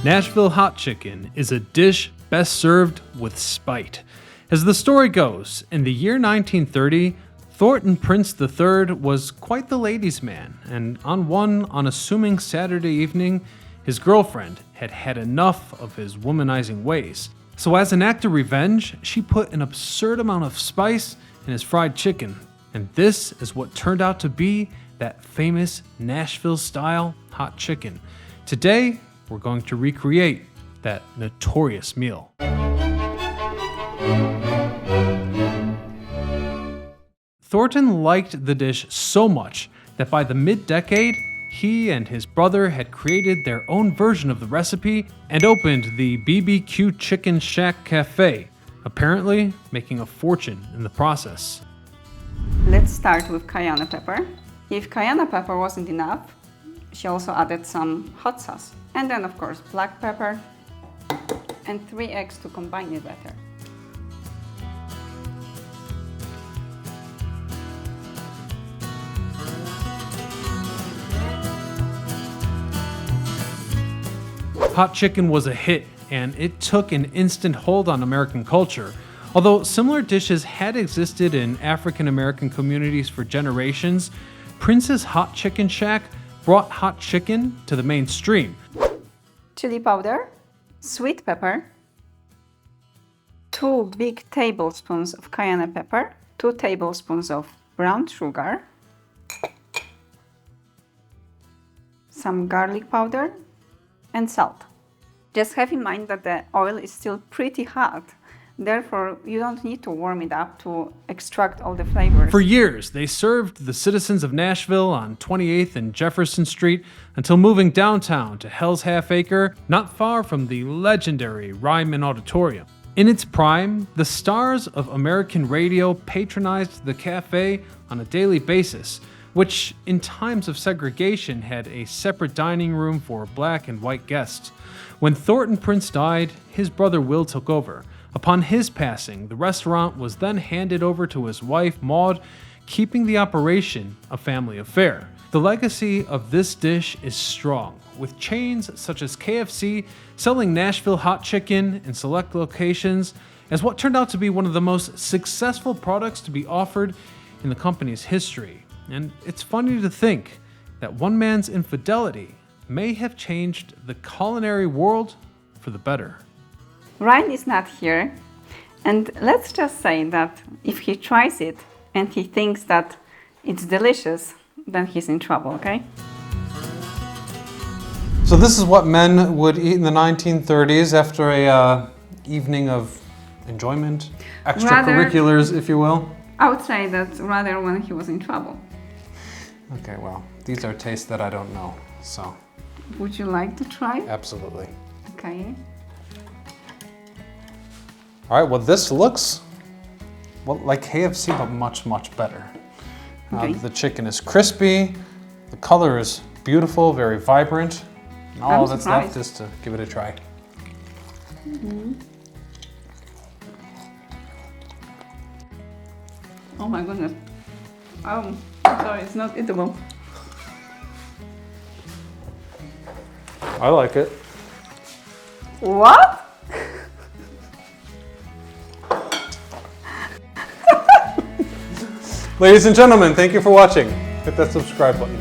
Nashville Hot Chicken is a dish best served with spite. As the story goes, in the year 1930, Thornton Prince III was quite the ladies' man, and on one unassuming Saturday evening, his girlfriend had had enough of his womanizing ways. So as an act of revenge, she put an absurd amount of spice in his fried chicken. And this is what turned out to be that famous Nashville-style hot chicken. Today, we're going to recreate that notorious meal. Thornton liked the dish so much that by the mid-decade, he and his brother had created their own version of the recipe and opened the BBQ Chicken Shack Cafe, apparently making a fortune in the process. Let's start with cayenne pepper. If cayenne pepper wasn't enough, she also added some hot sauce. And then of course black pepper and 3 eggs to combine it better. Hot chicken was a hit, and it took an instant hold on American culture. Although similar dishes had existed in African American communities for generations, Prince's Hot Chicken Shack brought hot chicken to the mainstream. Chili powder, sweet pepper, 2 big tablespoons of cayenne pepper, 2 tablespoons of brown sugar, some garlic powder, and salt. Just have in mind that the oil is still pretty hot, therefore you don't need to warm it up to extract all the flavors. For years, they served the citizens of Nashville on 28th and Jefferson Street until moving downtown to Hell's Half Acre, not far from the legendary Ryman Auditorium. In its prime, the stars of American radio patronized the cafe on a daily basis, which in times of segregation had a separate dining room for black and white guests. When Thornton Prince died, his brother Will took over. Upon his passing, the restaurant was then handed over to his wife, Maud, keeping the operation a family affair. The legacy of this dish is strong, with chains such as KFC selling Nashville Hot Chicken in select locations as what turned out to be one of the most successful products to be offered in the company's history. And it's funny to think that one man's infidelity may have changed the culinary world for the better. Ryan is not here, and let's just say that if he tries it and he thinks that it's delicious, then he's in trouble, okay? So this is what men would eat in the 1930s after a evening of enjoyment, extracurriculars, if you will. I would say that rather when he was in trouble. Okay, well, these are tastes that I don't know, so. Would you like to try? Absolutely. Okay. All right, well, this looks like KFC, but much, much better. Okay. The chicken is crispy, the color is beautiful, very vibrant. And all that's left is to give it a try. Mm-hmm. Oh my goodness. I'm sorry, it's not eatable. I like it. What? Ladies and gentlemen, thank you for watching. Hit that subscribe button.